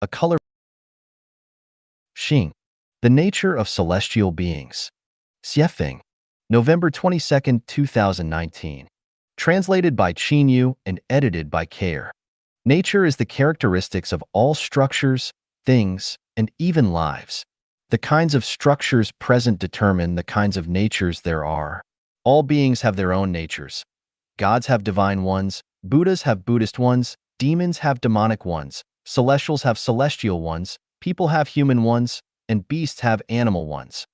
color. Xing. The nature of celestial beings. Xiefeng. November 22, 2019. Translated by Qin Yu and edited by Kair. Nature is the characteristics of all structures, things, and even lives. The kinds of structures present determine the kinds of natures there are. All beings have their own natures. Gods have divine ones, Buddhas have Buddhist ones, demons have demonic ones, celestials have celestial ones, people have human ones, and beasts have animal ones.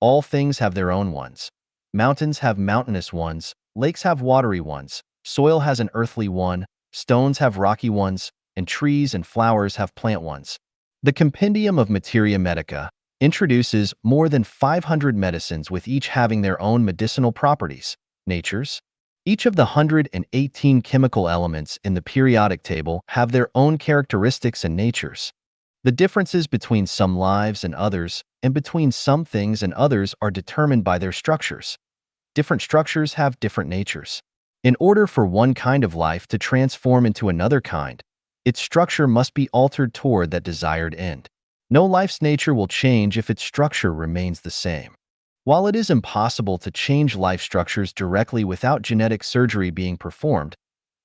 All things have their own ones. Mountains have mountainous ones, lakes have watery ones, soil has an earthly one, stones have rocky ones, and trees and flowers have plant ones. The Compendium of Materia Medica introduces more than 500 medicines with each having their own medicinal properties, natures. Each of the 118 chemical elements in the periodic table have their own characteristics and natures. The differences between some lives and others, and between some things and others, are determined by their structures. Different structures have different natures. In order for one kind of life to transform into another kind, its structure must be altered toward that desired end. No life's nature will change if its structure remains the same. While it is impossible to change life structures directly without genetic surgery being performed,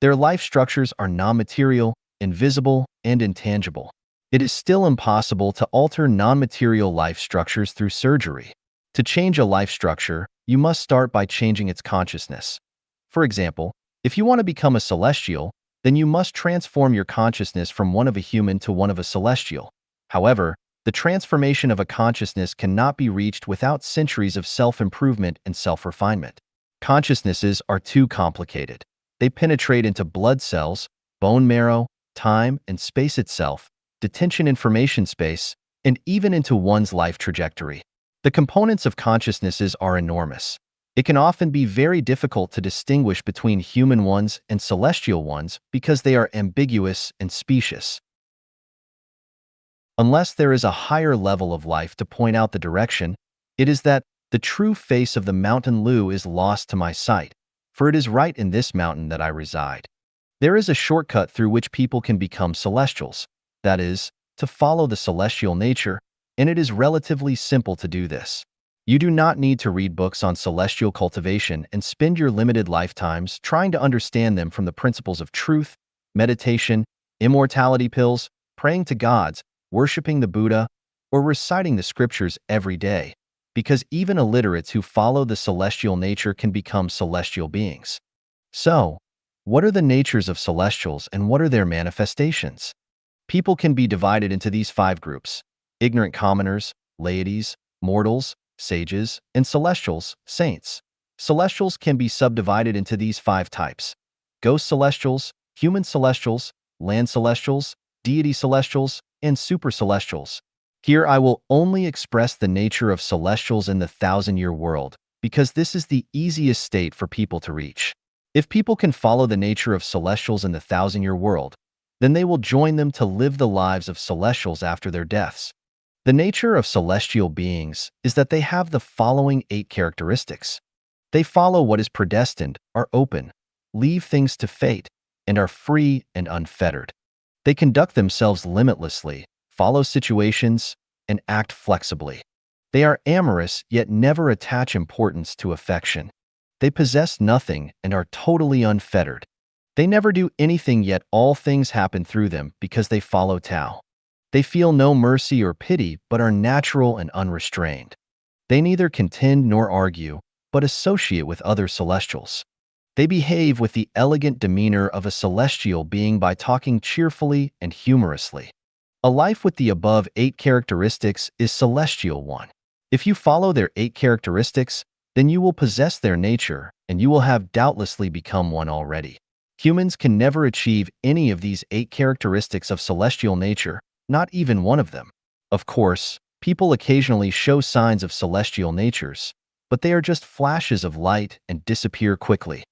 their life structures are non-material, invisible, and intangible. It is still impossible to alter non-material life structures through surgery. To change a life structure, you must start by changing its consciousness. For example, if you want to become a celestial, then you must transform your consciousness from one of a human to one of a celestial. However, the transformation of a consciousness cannot be reached without centuries of self-improvement and self-refinement. Consciousnesses are too complicated. They penetrate into blood cells, bone marrow, time and space itself, detention information space, and even into one's life trajectory. The components of consciousnesses are enormous. It can often be very difficult to distinguish between human ones and celestial ones because they are ambiguous and specious. Unless there is a higher level of life to point out the direction, it is that the true face of the mountain Lu is lost to my sight, for it is right in this mountain that I reside. There is a shortcut through which people can become celestials, that is, to follow the celestial nature, and it is relatively simple to do this. You do not need to read books on celestial cultivation and spend your limited lifetimes trying to understand them from the principles of truth, meditation, immortality pills, praying to gods, worshipping the Buddha, or reciting the scriptures every day, because even illiterates who follow the celestial nature can become celestial beings. So, what are the natures of celestials and what are their manifestations? People can be divided into these 5 groups: ignorant commoners, laities, mortals, sages, and celestials, saints. Celestials can be subdivided into these 5 types: ghost celestials, human celestials, land celestials, deity celestials, and super celestials. Here I will only express the nature of celestials in the 1,000-year world, because this is the easiest state for people to reach. If people can follow the nature of celestials in the 1,000-year world, then they will join them to live the lives of celestials after their deaths. The nature of celestial beings is that they have the following 8 characteristics. They follow what is predestined, are open, leave things to fate, and are free and unfettered. They conduct themselves limitlessly, follow situations, and act flexibly. They are amorous yet never attach importance to affection. They possess nothing and are totally unfettered. They never do anything yet all things happen through them because they follow Tao. They feel no mercy or pity but are natural and unrestrained. They neither contend nor argue, but associate with other celestials. They behave with the elegant demeanor of a celestial being by talking cheerfully and humorously. A life with the above 8 characteristics is celestial one. If you follow their 8 characteristics, then you will possess their nature, and you will have doubtlessly become one already. Humans can never achieve any of these 8 characteristics of celestial nature, not even one of them. Of course, people occasionally show signs of celestial natures, but they are just flashes of light and disappear quickly.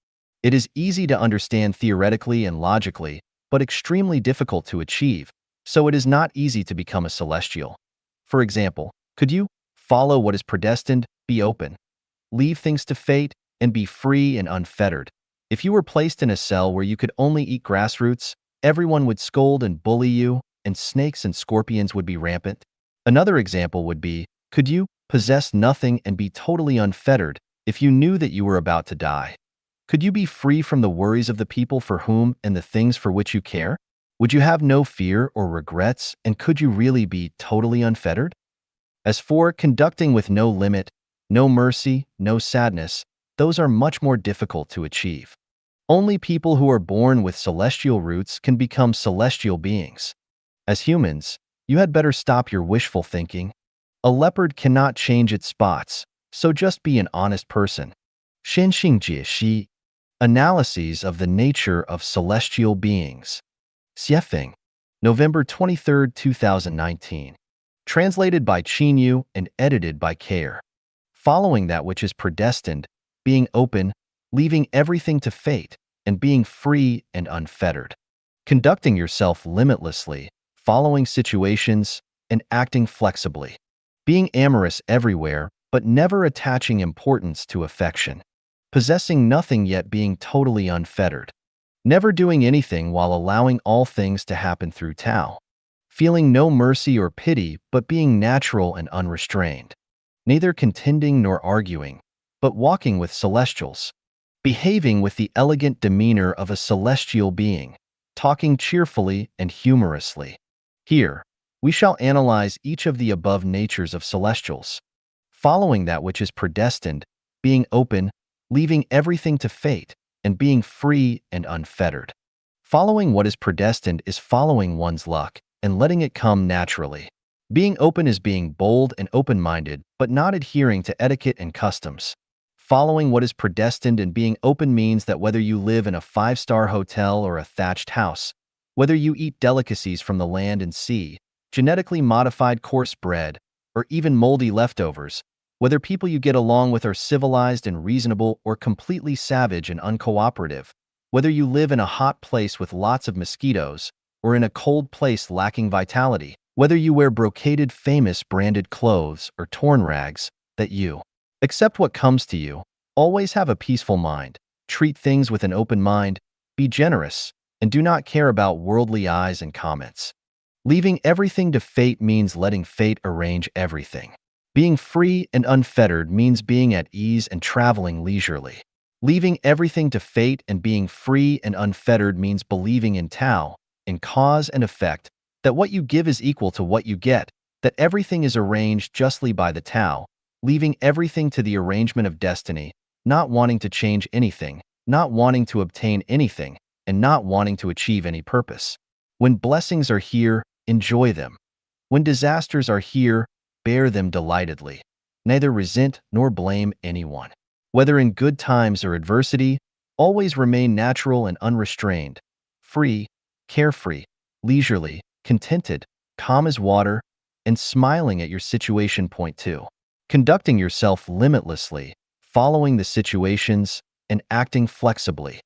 It is easy to understand theoretically and logically, but extremely difficult to achieve, so it is not easy to become a celestial. For example, could you follow what is predestined, be open, leave things to fate, and be free and unfettered? If you were placed in a cell where you could only eat grassroots, everyone would scold and bully you, and snakes and scorpions would be rampant. Another example would be, could you possess nothing and be totally unfettered if you knew that you were about to die? Could you be free from the worries of the people for whom and the things for which you care? Would you have no fear or regrets, and could you really be totally unfettered? As for conducting with no limit, no mercy, no sadness, those are much more difficult to achieve. Only people who are born with celestial roots can become celestial beings. As humans, you had better stop your wishful thinking. A leopard cannot change its spots, so just be an honest person. 先性解析 Analyses of the nature of celestial beings. Xiefeng, November 23, 2019. Translated by Qin Yu and edited by Care. Following that which is predestined, being open, leaving everything to fate, and being free and unfettered. Conducting yourself limitlessly, following situations, and acting flexibly. Being amorous everywhere, but never attaching importance to affection. Possessing nothing yet being totally unfettered. Never doing anything while allowing all things to happen through Tao. Feeling no mercy or pity, but being natural and unrestrained. Neither contending nor arguing, but walking with celestials. Behaving with the elegant demeanor of a celestial being, talking cheerfully and humorously. Here, we shall analyze each of the above natures of celestials. Following that which is predestined, being open, leaving everything to fate, and being free and unfettered. Following what is predestined is following one's luck and letting it come naturally. Being open is being bold and open-minded, but not adhering to etiquette and customs. Following what is predestined and being open means that whether you live in a five-star hotel or a thatched house, whether you eat delicacies from the land and sea, genetically modified coarse bread, or even moldy leftovers, whether people you get along with are civilized and reasonable or completely savage and uncooperative, whether you live in a hot place with lots of mosquitoes or in a cold place lacking vitality, whether you wear brocaded famous branded clothes or torn rags, that you accept what comes to you, always have a peaceful mind, treat things with an open mind, be generous, and do not care about worldly eyes and comments. Leaving everything to fate means letting fate arrange everything. Being free and unfettered means being at ease and traveling leisurely. Leaving everything to fate and being free and unfettered means believing in Tao, in cause and effect, that what you give is equal to what you get, that everything is arranged justly by the Tao, leaving everything to the arrangement of destiny, not wanting to change anything, not wanting to obtain anything, and not wanting to achieve any purpose. When blessings are here, enjoy them. When disasters are here, bear them delightedly. Neither resent nor blame anyone. Whether in good times or adversity, always remain natural and unrestrained, free, carefree, leisurely, contented, calm as water, and smiling at your situation. Point 2. Conducting yourself limitlessly, following the situations, and acting flexibly.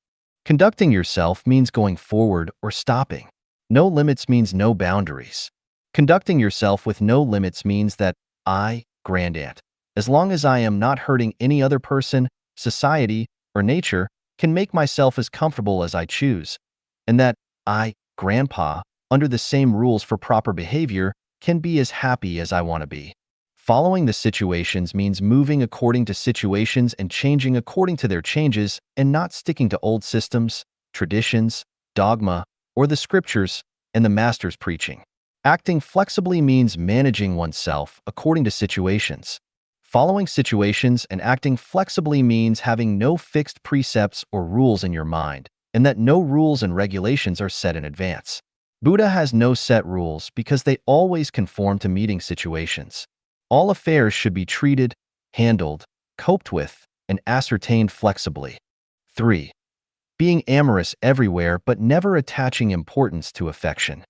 Conducting yourself means going forward or stopping. No limits means no boundaries. Conducting yourself with no limits means that I, Grandaunt, as long as I am not hurting any other person, society, or nature, can make myself as comfortable as I choose, and that I, Grandpa, under the same rules for proper behavior, can be as happy as I want to be. Following the situations means moving according to situations and changing according to their changes and not sticking to old systems, traditions, dogma, or the scriptures and the master's preaching. Acting flexibly means managing oneself according to situations. Following situations and acting flexibly means having no fixed precepts or rules in your mind, and that no rules and regulations are set in advance. Buddha has no set rules because they always conform to meeting situations. All affairs should be treated, handled, coped with, and ascertained flexibly. 3. Being amorous everywhere but never attaching importance to affection.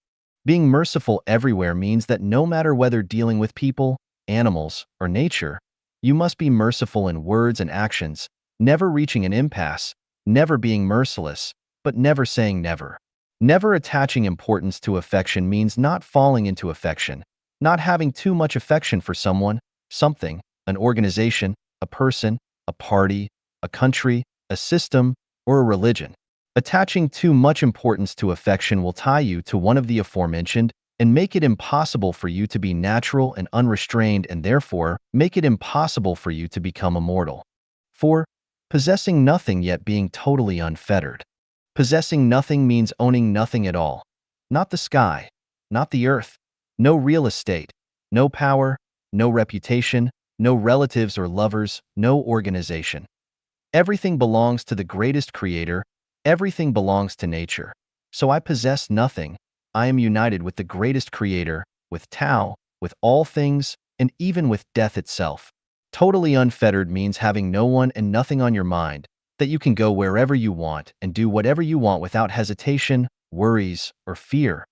Being merciful everywhere means that no matter whether dealing with people, animals, or nature, you must be merciful in words and actions, never reaching an impasse, never being merciless, but never saying never. Never attaching importance to affection means not falling into affection, not having too much affection for someone, something, an organization, a person, a party, a country, a system, or a religion. Attaching too much importance to affection will tie you to one of the aforementioned and make it impossible for you to be natural and unrestrained, and therefore make it impossible for you to become immortal. 4. Possessing nothing yet being totally unfettered. Possessing nothing means owning nothing at all. Not the sky, not the earth, no real estate, no power, no reputation, no relatives or lovers, no organization. Everything belongs to the greatest creator, everything belongs to nature. So I possess nothing. I am united with the greatest creator, with Tao, with all things, and even with death itself. Totally unfettered means having no one and nothing on your mind, that you can go wherever you want and do whatever you want without hesitation, worries, or fear,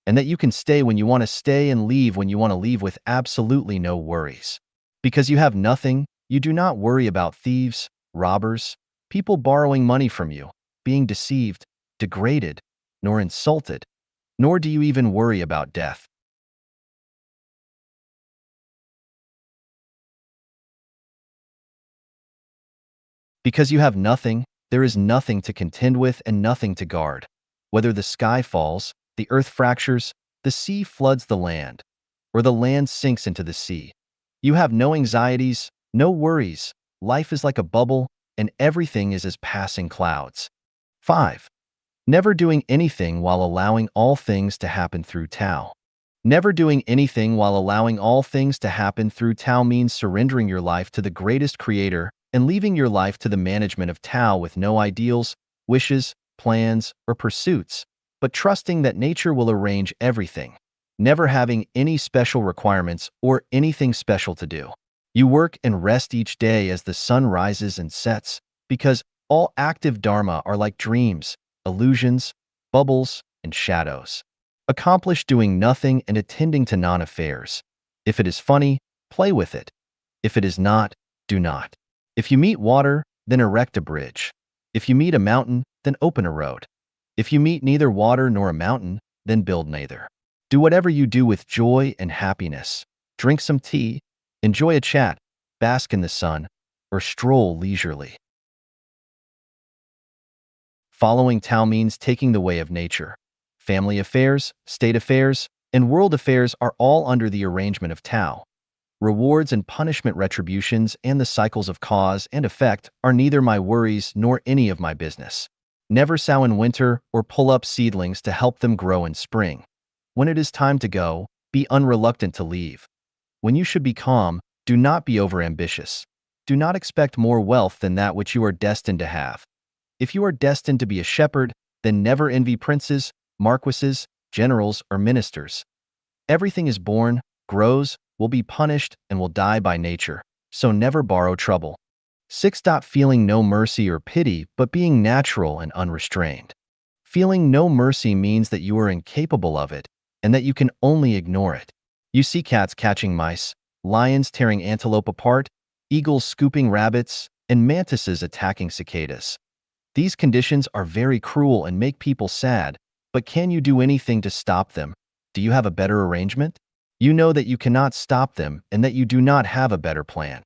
and that you can stay when you want to stay and leave when you want to leave with absolutely no worries. Because you have nothing, you do not worry about thieves, robbers, people borrowing money from you, being deceived, degraded, nor insulted, nor do you even worry about death. Because you have nothing, there is nothing to contend with and nothing to guard. Whether the sky falls, the earth fractures, the sea floods the land, or the land sinks into the sea, you have no anxieties, no worries. Life is like a bubble, and everything is as passing clouds. 5. Never doing anything while allowing all things to happen through Tao. Never doing anything while allowing all things to happen through Tao means surrendering your life to the greatest creator and leaving your life to the management of Tao with no ideals, wishes, plans, or pursuits, but trusting that nature will arrange everything, never having any special requirements or anything special to do. You work and rest each day as the sun rises and sets, because all active dharma are like dreams, illusions, bubbles, and shadows. Accomplish doing nothing and attending to non-affairs. If it is funny, play with it. If it is not, do not. If you meet water, then erect a bridge. If you meet a mountain, then open a road. If you meet neither water nor a mountain, then build neither. Do whatever you do with joy and happiness. Drink some tea, enjoy a chat, bask in the sun, or stroll leisurely. Following Tao means taking the way of nature. Family affairs, state affairs, and world affairs are all under the arrangement of Tao. Rewards and punishment, retributions, and the cycles of cause and effect are neither my worries nor any of my business. Never sow in winter or pull up seedlings to help them grow in spring. When it is time to go, be unreluctant to leave. When you should be calm, do not be overambitious. Do not expect more wealth than that which you are destined to have. If you are destined to be a shepherd, then never envy princes, marquises, generals, or ministers. Everything is born, grows, will be punished, and will die by nature, so never borrow trouble. 6. Feeling no mercy or pity, but being natural and unrestrained. Feeling no mercy means that you are incapable of it, and that you can only ignore it. You see cats catching mice, lions tearing antelope apart, eagles scooping rabbits, and mantises attacking cicadas. These conditions are very cruel and make people sad, but can you do anything to stop them? Do you have a better arrangement? You know that you cannot stop them and that you do not have a better plan.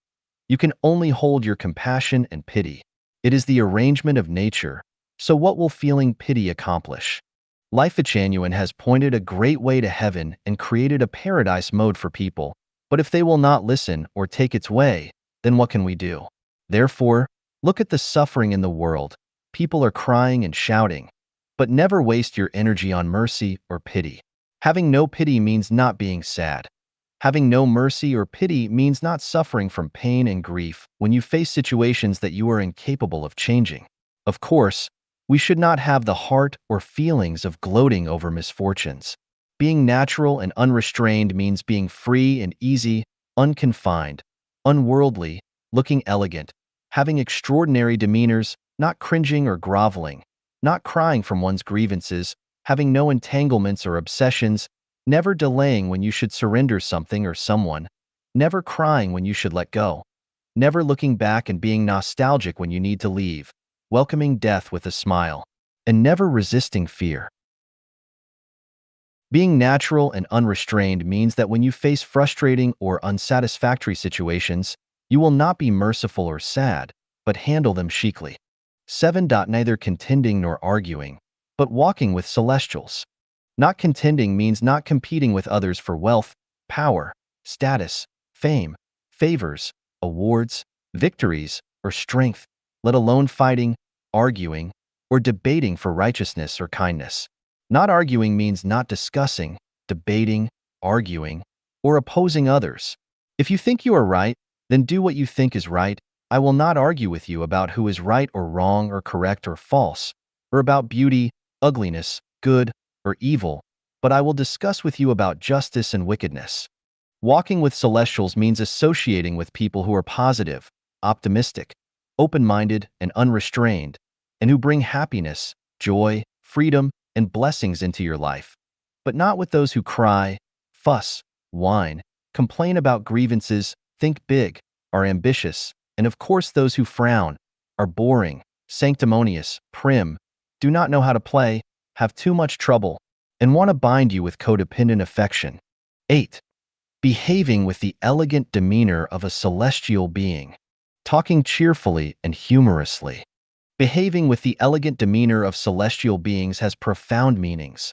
You can only hold your compassion and pity. It is the arrangement of nature, so what will feeling pity accomplish? Life Genuine has pointed a great way to heaven and created a paradise mode for people, but if they will not listen or take its way, then what can we do? Therefore, look at the suffering in the world. People are crying and shouting, but never waste your energy on mercy or pity. Having no pity means not being sad. Having no mercy or pity means not suffering from pain and grief when you face situations that you are incapable of changing. Of course, we should not have the heart or feelings of gloating over misfortunes. Being natural and unrestrained means being free and easy, unconfined, unworldly, looking elegant, having extraordinary demeanors, not cringing or groveling, not crying from one's grievances, having no entanglements or obsessions, never delaying when you should surrender something or someone, never crying when you should let go, never looking back and being nostalgic when you need to leave, welcoming death with a smile, and never resisting fear. Being natural and unrestrained means that when you face frustrating or unsatisfactory situations, you will not be merciful or sad, but handle them chicly. 7. Neither contending nor arguing, but walking with celestials. Not contending means not competing with others for wealth, power, status, fame, favors, awards, victories, or strength, let alone fighting, arguing, or debating for righteousness or kindness. Not arguing means not discussing, debating, arguing, or opposing others. If you think you are right, then do what you think is right. I will not argue with you about who is right or wrong or correct or false, or about beauty, ugliness, good, or evil, but I will discuss with you about justice and wickedness. Walking with celestials means associating with people who are positive, optimistic, open-minded, and unrestrained, and who bring happiness, joy, freedom, and blessings into your life, but not with those who cry, fuss, whine, complain about grievances, think big, are ambitious, and of course those who frown, are boring, sanctimonious, prim, do not know how to play, have too much trouble, and want to bind you with codependent affection. 8. Behaving with the elegant demeanor of a celestial being. Talking cheerfully and humorously. Behaving with the elegant demeanor of celestial beings has profound meanings.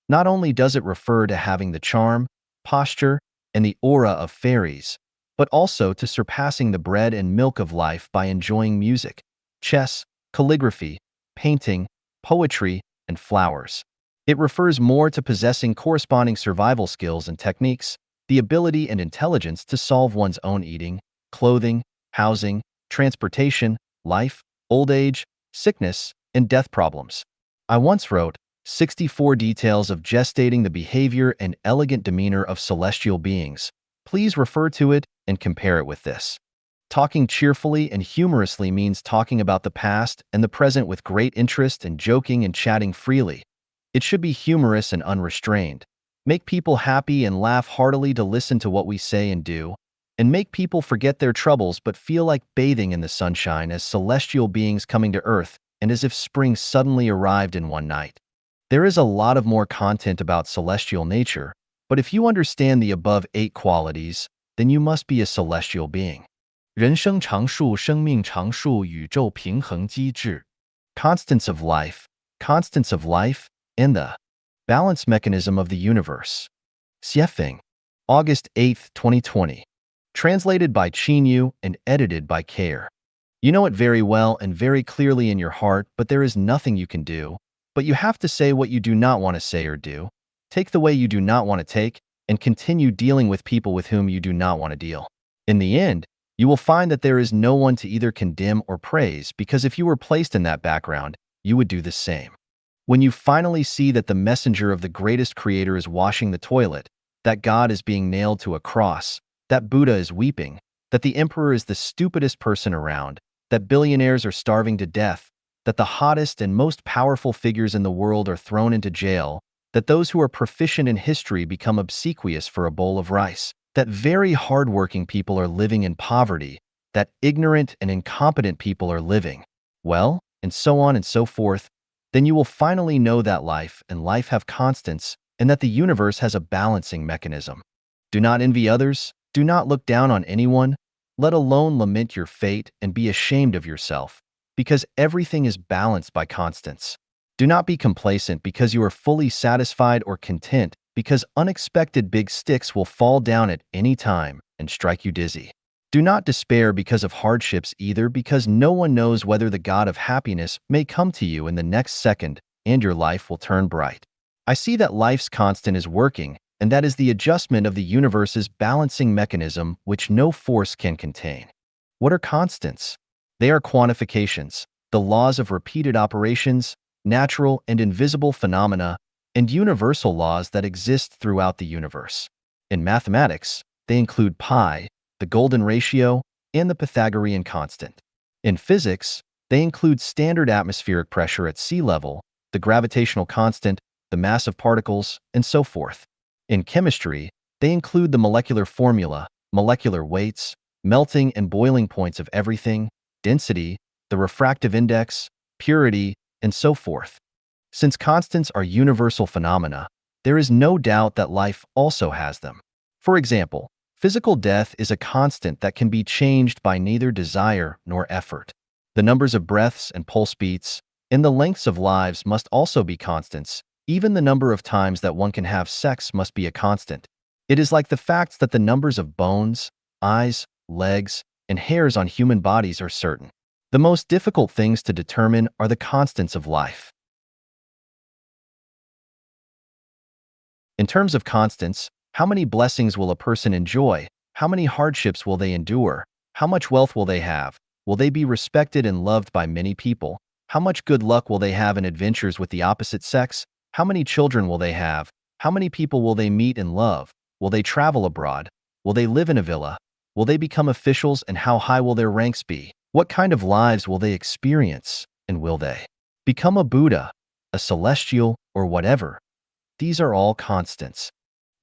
Not only does it refer to having the charm, posture, and the aura of fairies, but also to surpassing the bread and milk of life by enjoying music, chess, calligraphy, painting, poetry, and flowers. It refers more to possessing corresponding survival skills and techniques, the ability and intelligence to solve one's own eating, clothing, housing, transportation, life, old age, sickness, and death problems. I once wrote 64 details of gestating the behavior and elegant demeanor of celestial beings. Please refer to it and compare it with this. Talking cheerfully and humorously means talking about the past and the present with great interest and joking and chatting freely. It should be humorous and unrestrained. Make people happy and laugh heartily to listen to what we say and do, and make people forget their troubles but feel like bathing in the sunshine as celestial beings coming to Earth and as if spring suddenly arrived in one night. There is a lot of more content about celestial nature, but if you understand the above 8 qualities, then you must be a celestial being. 人生常数生命常数宇宙平衡机制 Constants of life, and the balance mechanism of the universe. Xiefeng, August 8, 2020. Translated by Qinyu and edited by Care. You know it very well and very clearly in your heart, but there is nothing you can do. But you have to say what you do not want to say or do, take the way you do not want to take, and continue dealing with people with whom you do not want to deal. In the end, you will find that there is no one to either condemn or praise, because if you were placed in that background, you would do the same. When you finally see that the messenger of the greatest creator is washing the toilet, that God is being nailed to a cross, that Buddha is weeping, that the emperor is the stupidest person around, that billionaires are starving to death, that the hottest and most powerful figures in the world are thrown into jail, that those who are proficient in history become obsequious for a bowl of rice, that very hardworking people are living in poverty, that ignorant and incompetent people are living, well, and so on and so forth, then you will finally know that life and life have constants and that the universe has a balancing mechanism. Do not envy others, do not look down on anyone, let alone lament your fate and be ashamed of yourself, because everything is balanced by constants. Do not be complacent because you are fully satisfied or content, because unexpected big sticks will fall down at any time and strike you dizzy. Do not despair because of hardships either, because no one knows whether the God of happiness may come to you in the next second and your life will turn bright. I see that life's constant is working, and that is the adjustment of the universe's balancing mechanism which no force can contain. What are constants? They are quantifications, the laws of repeated operations, natural and invisible phenomena, and universal laws that exist throughout the universe. In mathematics, they include pi, the golden ratio, and the Pythagorean constant. In physics, they include standard atmospheric pressure at sea level, the gravitational constant, the mass of particles, and so forth. In chemistry, they include the molecular formula, molecular weights, melting and boiling points of everything, density, the refractive index, purity, and so forth. Since constants are universal phenomena, there is no doubt that life also has them. For example, physical death is a constant that can be changed by neither desire nor effort. The numbers of breaths and pulse beats, and the lengths of lives must also be constants, Even the number of times that one can have sex must be a constant. It is like the fact that the numbers of bones, eyes, legs, and hairs on human bodies are certain. The most difficult things to determine are the constants of life. In terms of constants, how many blessings will a person enjoy? How many hardships will they endure? How much wealth will they have? Will they be respected and loved by many people? How much good luck will they have in adventures with the opposite sex? How many children will they have? How many people will they meet and love? Will they travel abroad? Will they live in a villa? Will they become officials, and how high will their ranks be? What kind of lives will they experience? And will they become a Buddha, a celestial, or whatever? These are all constants.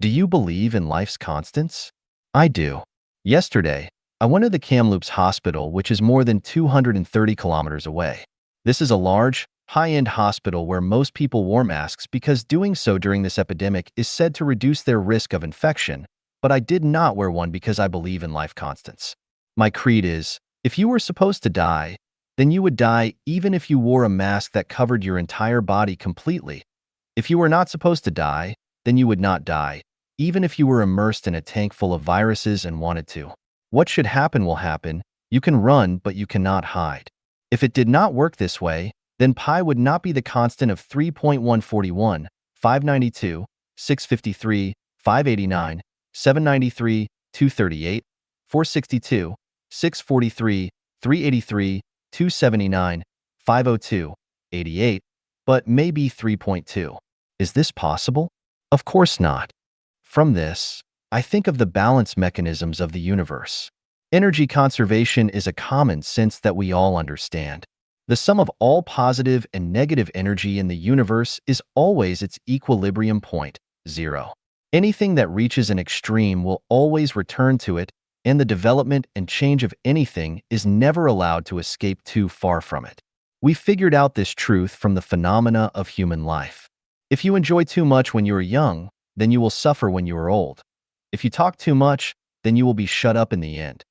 Do you believe in life's constants? I do. Yesterday, I went to the Kamloops Hospital, which is more than 230 kilometers away. This is a large, high-end hospital where most people wear masks because doing so during this epidemic is said to reduce their risk of infection, but I did not wear one because I believe in life constants. My creed is, if you were supposed to die, then you would die even if you wore a mask that covered your entire body completely. If you were not supposed to die, then you would not die, even if you were immersed in a tank full of viruses and wanted to. What should happen will happen. You can run, but you cannot hide. If it did not work this way, then pi would not be the constant of 3.141, 592, 653, 589, 793, 238, 462, 643, 383, 279, 502, 88, but maybe 3.2. Is this possible? Of course not. From this, I think of the balance mechanisms of the universe. Energy conservation is a common sense that we all understand. The sum of all positive and negative energy in the universe is always its equilibrium point, 0. Anything that reaches an extreme will always return to it, and the development and change of anything is never allowed to escape too far from it. We figured out this truth from the phenomena of human life. If you enjoy too much when you are young, then you will suffer when you are old. If you talk too much, then you will be shut up in the end.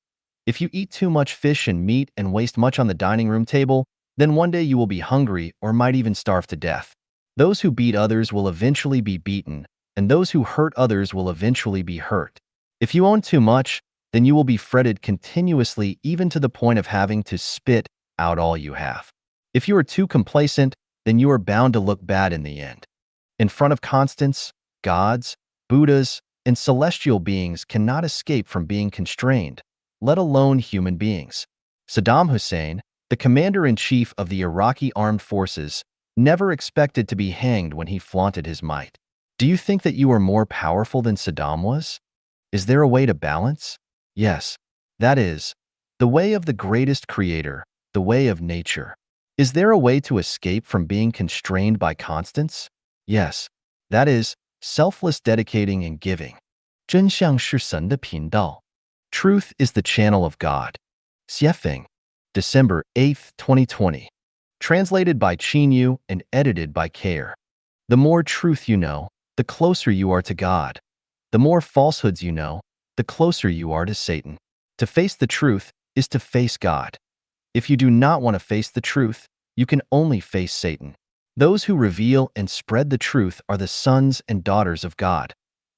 If you eat too much fish and meat and waste much on the dining room table, then one day you will be hungry or might even starve to death. Those who beat others will eventually be beaten, and those who hurt others will eventually be hurt. If you own too much, then you will be fretted continuously, even to the point of having to spit out all you have. If you are too complacent, then you are bound to look bad in the end. In front of constants, gods, Buddhas, and celestial beings cannot escape from being constrained, let alone human beings. Saddam Hussein, the commander-in-chief of the Iraqi armed forces, never expected to be hanged when he flaunted his might. Do you think that you are more powerful than Saddam was? Is there a way to balance? Yes, that is, the way of the greatest creator, the way of nature. Is there a way to escape from being constrained by constants? Yes, that is, selfless dedicating and giving. 真相是神的频道. Truth is the channel of God. Xiefeng, December 8, 2020. Translated by Qin Yu and edited by Care. The more truth you know, the closer you are to God. The more falsehoods you know, the closer you are to Satan. To face the truth is to face God. If you do not want to face the truth, you can only face Satan. Those who reveal and spread the truth are the sons and daughters of God.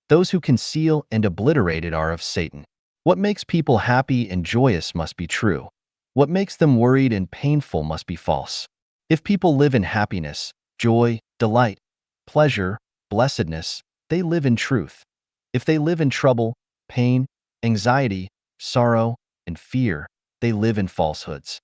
Those who conceal and obliterate it are of Satan. What makes people happy and joyous must be true. What makes them worried and painful must be false. If people live in happiness, joy, delight, pleasure, blessedness, they live in truth. If they live in trouble, pain, anxiety, sorrow, and fear, they live in falsehoods.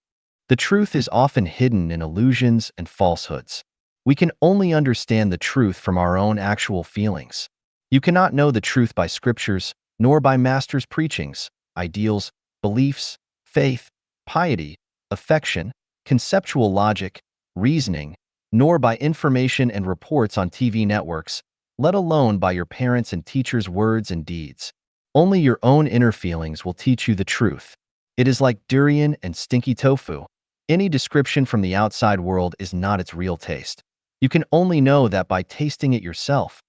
The truth is often hidden in illusions and falsehoods. We can only understand the truth from our own actual feelings. You cannot know the truth by scriptures, nor by masters' preachings, ideals, beliefs, faith, piety, affection, conceptual logic, reasoning, nor by information and reports on TV networks, let alone by your parents' and teachers' words and deeds. Only your own inner feelings will teach you the truth. It is like durian and stinky tofu. Any description from the outside world is not its real taste. You can only know that by tasting it yourself.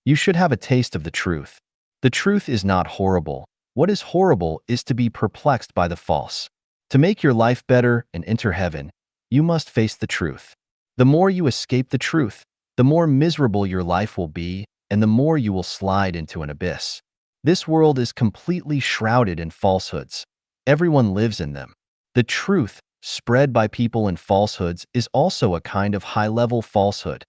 You should have a taste of the truth. The truth is not horrible. What is horrible is to be perplexed by the false. To make your life better and enter heaven, you must face the truth. The more you escape the truth, the more miserable your life will be and the more you will slide into an abyss. This world is completely shrouded in falsehoods. Everyone lives in them. The truth, spread by people in falsehoods, is also a kind of high-level falsehood.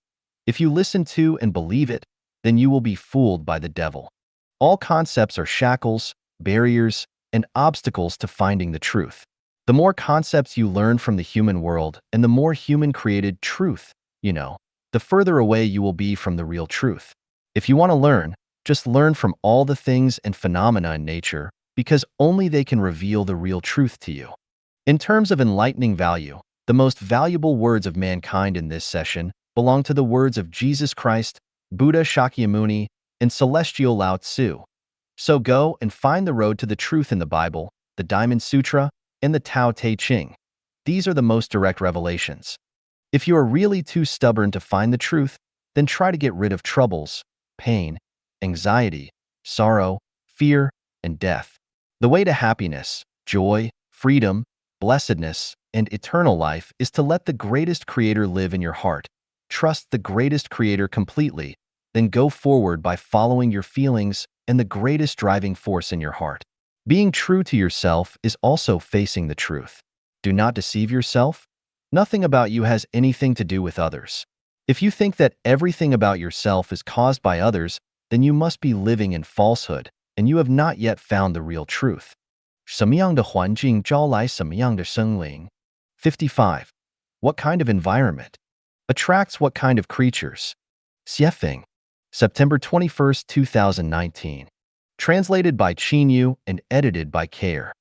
If you listen to and believe it, then you will be fooled by the devil. All concepts are shackles, barriers, and obstacles to finding the truth. The more concepts you learn from the human world and the more human-created truth, the further away you will be from the real truth. If you want to learn, just learn from all the things and phenomena in nature, because only they can reveal the real truth to you. In terms of enlightening value, the most valuable words of mankind in this session belong to the words of Jesus Christ, Buddha Shakyamuni, and celestial Lao Tzu. So go and find the road to the truth in the Bible, the Diamond Sutra, and the Tao Te Ching. These are the most direct revelations. If you are really too stubborn to find the truth, then try to get rid of troubles, pain, anxiety, sorrow, fear, and death. The way to happiness, joy, freedom, blessedness, and eternal life is to let the greatest Creator live in your heart. Trust the greatest Creator completely, then go forward by following your feelings and the greatest driving force in your heart. Being true to yourself is also facing the truth. Do not deceive yourself. Nothing about you has anything to do with others. If you think that everything about yourself is caused by others, then you must be living in falsehood, and you have not yet found the real truth. 什么样的环境招来什么样的生灵? 55. What kind of environment attracts what kind of creatures? Xiefeng. September 21, 2019. Translated by Qinyu and edited by Care.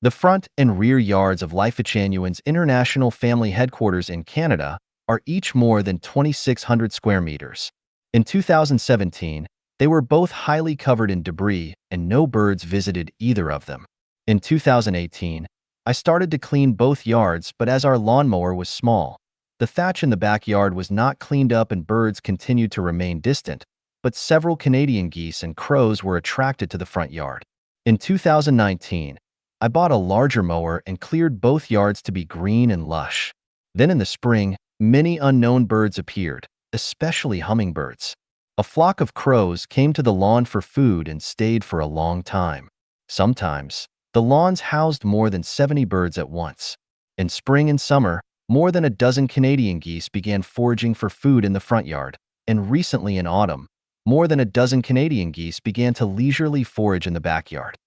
The front and rear yards of Life-Chanyuan's International Family Headquarters in Canada are each more than 2,600 square meters. In 2017, they were both highly covered in debris and no birds visited either of them. In 2018, I started to clean both yards, but as our lawnmower was small, the thatch in the backyard was not cleaned up and birds continued to remain distant, but several Canadian geese and crows were attracted to the front yard. In 2019, I bought a larger mower and cleared both yards to be green and lush. Then in the spring, many unknown birds appeared, especially hummingbirds. A flock of crows came to the lawn for food and stayed for a long time. Sometimes, the lawns housed more than 70 birds at once. In spring and summer, more than a dozen Canadian geese began foraging for food in the front yard, and recently in autumn, more than a dozen Canadian geese began to leisurely forage in the backyard.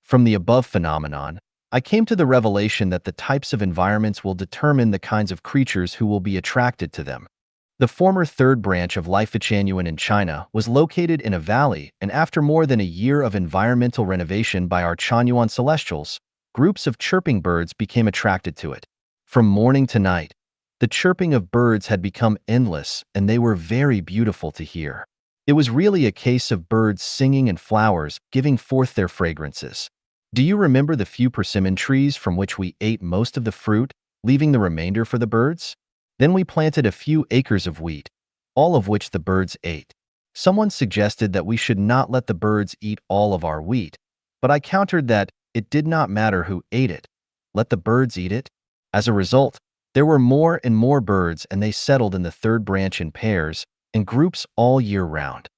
From the above phenomenon, I came to the revelation that the types of environments will determine the kinds of creatures who will be attracted to them. The former third branch of Life-Chanyuan in China was located in a valley, and after more than a year of environmental renovation by our Chanyuan Celestials, groups of chirping birds became attracted to it. From morning to night, the chirping of birds had become endless, and they were very beautiful to hear. It was really a case of birds singing and flowers giving forth their fragrances. Do you remember the few persimmon trees from which we ate most of the fruit, leaving the remainder for the birds? Then we planted a few acres of wheat, all of which the birds ate. Someone suggested that we should not let the birds eat all of our wheat, but I countered that it did not matter who ate it. Let the birds eat it. As a result, there were more and more birds, and they settled in the third branch in pairs and groups all year round.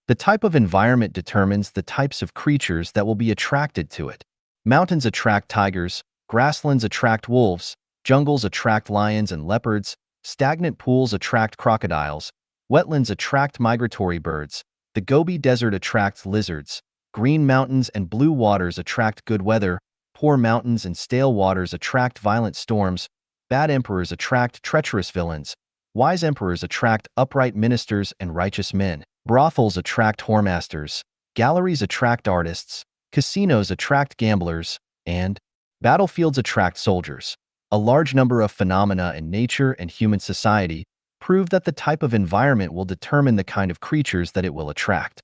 The type of environment determines the types of creatures that will be attracted to it. Mountains attract tigers, grasslands attract wolves, jungles attract lions and leopards, stagnant pools attract crocodiles, wetlands attract migratory birds, the Gobi Desert attracts lizards, green mountains and blue waters attract good weather, poor mountains and stale waters attract violent storms, bad emperors attract treacherous villains, wise emperors attract upright ministers and righteous men, brothels attract whoremasters, galleries attract artists, casinos attract gamblers, and battlefields attract soldiers. A large number of phenomena in nature and human society prove that the type of environment will determine the kind of creatures that it will attract.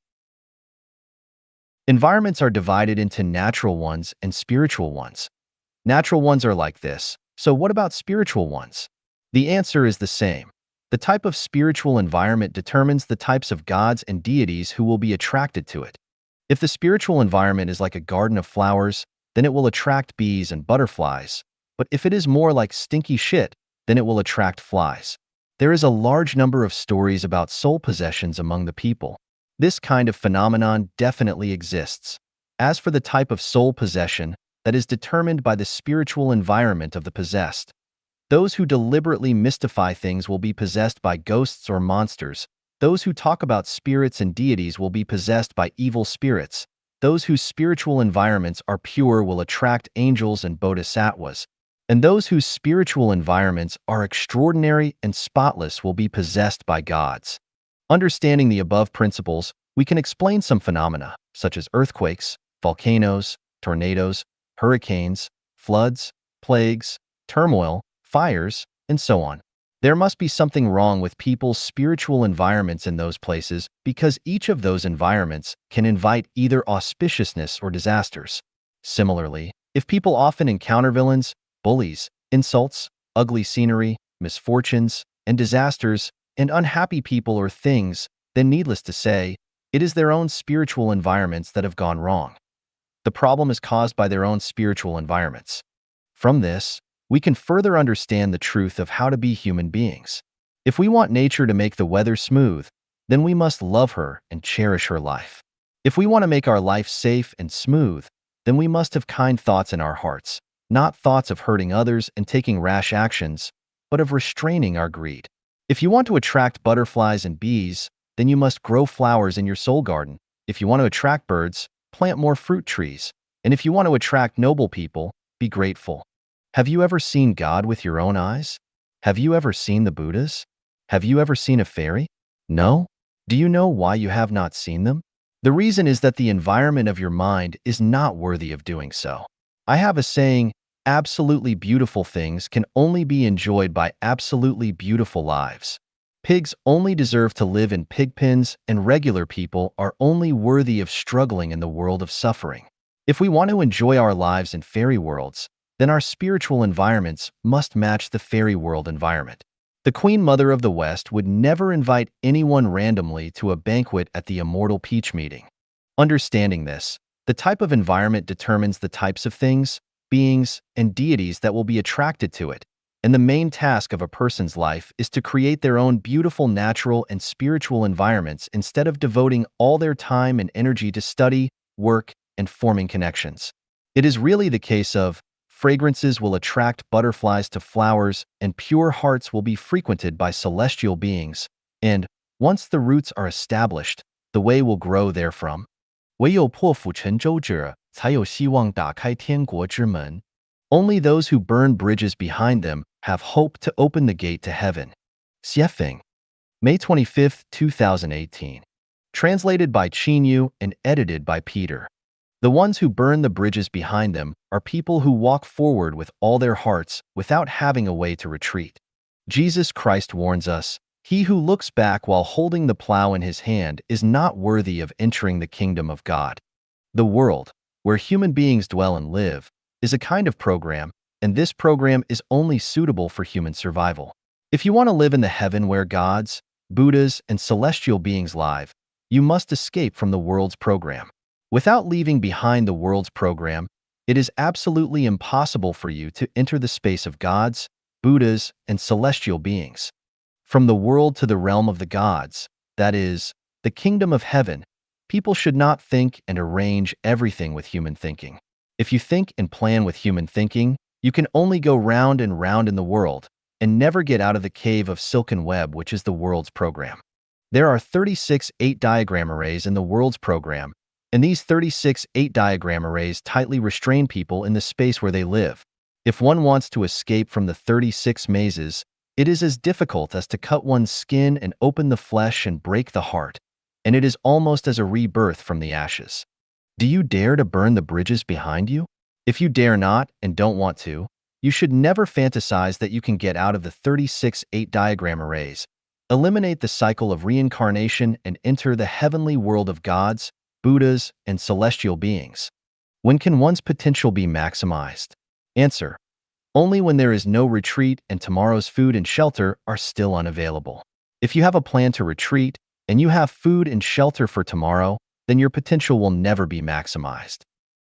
Environments are divided into natural ones and spiritual ones. Natural ones are like this, so what about spiritual ones? The answer is the same. The type of spiritual environment determines the types of gods and deities who will be attracted to it. If the spiritual environment is like a garden of flowers, then it will attract bees and butterflies. But if it is more like stinky shit, then it will attract flies. There is a large number of stories about soul possessions among the people. This kind of phenomenon definitely exists. As for the type of soul possession, that is determined by the spiritual environment of the possessed. Those who deliberately mystify things will be possessed by ghosts or monsters. Those who talk about spirits and deities will be possessed by evil spirits. Those whose spiritual environments are pure will attract angels and bodhisattvas. And those whose spiritual environments are extraordinary and spotless will be possessed by gods. Understanding the above principles, we can explain some phenomena, such as earthquakes, volcanoes, tornadoes, hurricanes, floods, plagues, turmoil, fires, and so on. There must be something wrong with people's spiritual environments in those places because each of those environments can invite either auspiciousness or disasters. Similarly, if people often encounter villains, bullies, insults, ugly scenery, misfortunes, and disasters, and unhappy people or things, then needless to say, it is their own spiritual environments that have gone wrong. The problem is caused by their own spiritual environments. From this, we can further understand the truth of how to be human beings. If we want nature to make the weather smooth, then we must love her and cherish her life. If we want to make our life safe and smooth, then we must have kind thoughts in our hearts, not thoughts of hurting others and taking rash actions, but of restraining our greed. If you want to attract butterflies and bees, then you must grow flowers in your soul garden. If you want to attract birds, plant more fruit trees. And if you want to attract noble people, be grateful. Have you ever seen God with your own eyes? Have you ever seen the Buddhas? Have you ever seen a fairy? No? Do you know why you have not seen them? The reason is that the environment of your mind is not worthy of doing so. I have a saying, absolutely beautiful things can only be enjoyed by absolutely beautiful lives. Pigs only deserve to live in pig pens, and regular people are only worthy of struggling in the world of suffering. If we want to enjoy our lives in fairy worlds, then our spiritual environments must match the fairy world environment. The Queen Mother of the West would never invite anyone randomly to a banquet at the Immortal Peach meeting. Understanding this, the type of environment determines the types of things, beings, and deities that will be attracted to it, and the main task of a person's life is to create their own beautiful natural and spiritual environments instead of devoting all their time and energy to study, work, and forming connections. It is really the case of fragrances will attract butterflies to flowers, and pure hearts will be frequented by celestial beings, and, once the roots are established, the way will grow therefrom. 唯有破釜沉舟者，才有希望打开天国之门. Only those who burn bridges behind them have hope to open the gate to heaven. Xiefeng. May 25, 2018. Translated by Qin Yu and edited by Peter. The ones who burn the bridges behind them are people who walk forward with all their hearts without having a way to retreat. Jesus Christ warns us, "He who looks back while holding the plow in his hand is not worthy of entering the kingdom of God." The world, where human beings dwell and live, is a kind of program, and this program is only suitable for human survival. If you want to live in the heaven where gods, Buddhas, and celestial beings live, you must escape from the world's program. Without leaving behind the world's program, it is absolutely impossible for you to enter the space of gods, Buddhas, and celestial beings. From the world to the realm of the gods, that is, the kingdom of heaven, people should not think and arrange everything with human thinking. If you think and plan with human thinking, you can only go round and round in the world and never get out of the cave of silken web which is the world's program. There are 36 8-diagram arrays in the world's program, and these 36 8-diagram arrays tightly restrain people in the space where they live. If one wants to escape from the 36 mazes, it is as difficult as to cut one's skin and open the flesh and break the heart, and it is almost as a rebirth from the ashes. Do you dare to burn the bridges behind you? If you dare not and don't want to, you should never fantasize that you can get out of the 36 8-diagram arrays, eliminate the cycle of reincarnation, and enter the heavenly world of gods, Buddhas, and celestial beings. When can one's potential be maximized? Answer: only when there is no retreat and tomorrow's food and shelter are still unavailable. If you have a plan to retreat and you have food and shelter for tomorrow, then your potential will never be maximized.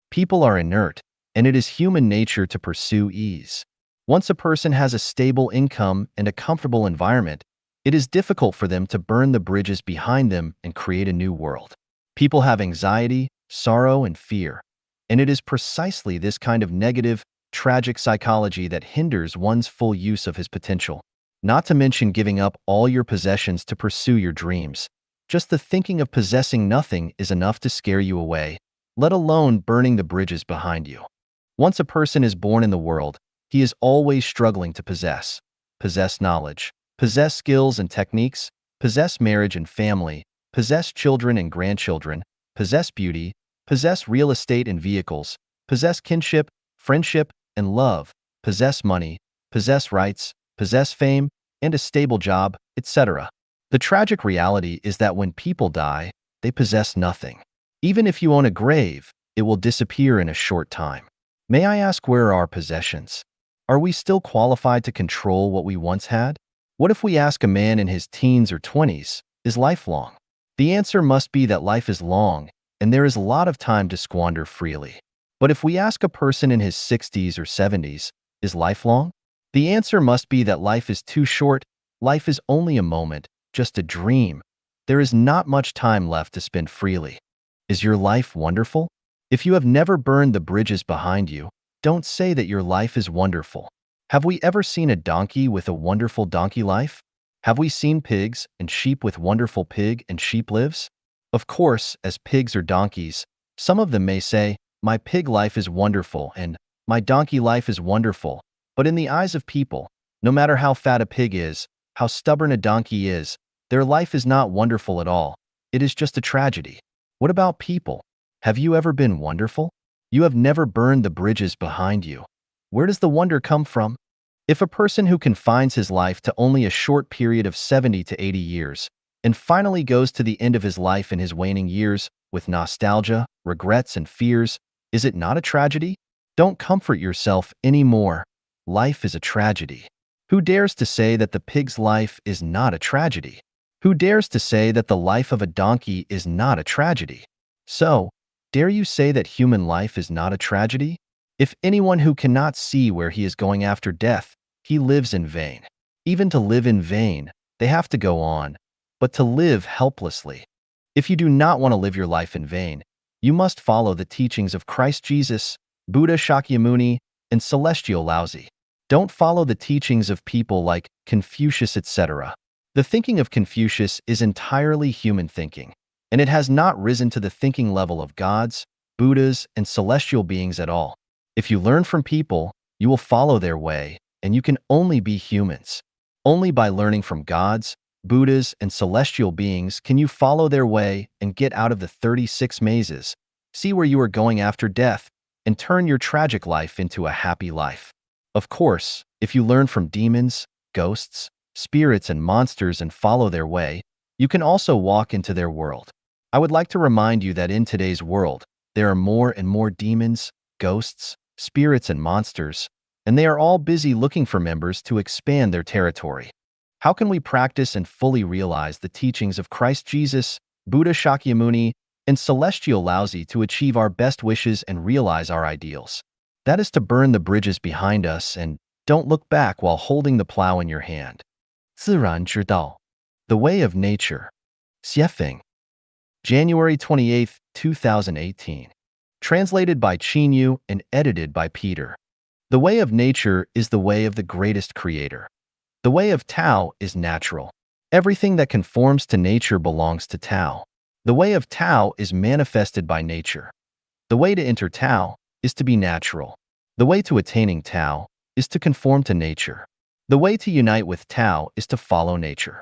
People are inert, and it is human nature to pursue ease. Once a person has a stable income and a comfortable environment, It is difficult for them to burn the bridges behind them and create a new world. People have anxiety, sorrow, and fear, and it is precisely this kind of negative, tragic psychology that hinders one's full use of his potential. Not to mention giving up all your possessions to pursue your dreams. Just the thinking of possessing nothing is enough to scare you away, let alone burning the bridges behind you. Once a person is born in the world, he is always struggling to possess knowledge, possess skills and techniques, possess marriage and family, possess children and grandchildren, possess beauty, possess real estate and vehicles, possess kinship, friendship, and love, possess money, possess rights, possess fame, and a stable job, etc. The tragic reality is that when people die, they possess nothing. Even if you own a grave, it will disappear in a short time. May I ask, where are our possessions? Are we still qualified to control what we once had? What if we ask a man in his teens or 20s, is life long? The answer must be that life is long, and there is a lot of time to squander freely. But if we ask a person in his 60s or 70s, is life long? The answer must be that life is too short, life is only a moment, just a dream. There is not much time left to spend freely. Is your life wonderful? If you have never burned the bridges behind you, don't say that your life is wonderful. Have we ever seen a donkey with a wonderful donkey life? Have we seen pigs and sheep with wonderful pig and sheep lives? Of course, as pigs or donkeys, some of them may say, my pig life is wonderful and my donkey life is wonderful. But in the eyes of people, no matter how fat a pig is, how stubborn a donkey is, their life is not wonderful at all. It is just a tragedy. What about people? Have you ever been wonderful? You have never burned the bridges behind you. Where does the wonder come from? If a person who confines his life to only a short period of 70 to 80 years, and finally goes to the end of his life in his waning years with nostalgia, regrets, and fears, is it not a tragedy? Don't comfort yourself anymore. Life is a tragedy. Who dares to say that the pig's life is not a tragedy? Who dares to say that the life of a donkey is not a tragedy? So, dare you say that human life is not a tragedy? If anyone who cannot see where he is going after death, he lives in vain. Even to live in vain, they have to go on, but to live helplessly. If you do not want to live your life in vain, you must follow the teachings of Christ Jesus, Buddha Shakyamuni, and Celestial Laozi. Don't follow the teachings of people like Confucius, etc. The thinking of Confucius is entirely human thinking, and it has not risen to the thinking level of gods, Buddhas, and celestial beings at all. If you learn from people, you will follow their way, and you can only be humans. Only by learning from gods, Buddhas, and celestial beings can you follow their way and get out of the 36 mazes, see where you are going after death, and turn your tragic life into a happy life. Of course, if you learn from demons, ghosts, spirits, and monsters and follow their way, you can also walk into their world. I would like to remind you that in today's world, there are more and more demons, ghosts, spirits, and monsters, and they are all busy looking for members to expand their territory. How can we practice and fully realize the teachings of Christ Jesus, Buddha Shakyamuni, and Celestial Laozi to achieve our best wishes and realize our ideals? That is to burn the bridges behind us and don't look back while holding the plow in your hand. 自然之道, The Way of Nature. Xiefeng. January 28, 2018. Translated by Qinyu and edited by Peter. The way of nature is the way of the greatest creator. The way of Tao is natural. Everything that conforms to nature belongs to Tao. The way of Tao is manifested by nature. The way to enter Tao is to be natural. The way to attaining Tao is to conform to nature. The way to unite with Tao is to follow nature.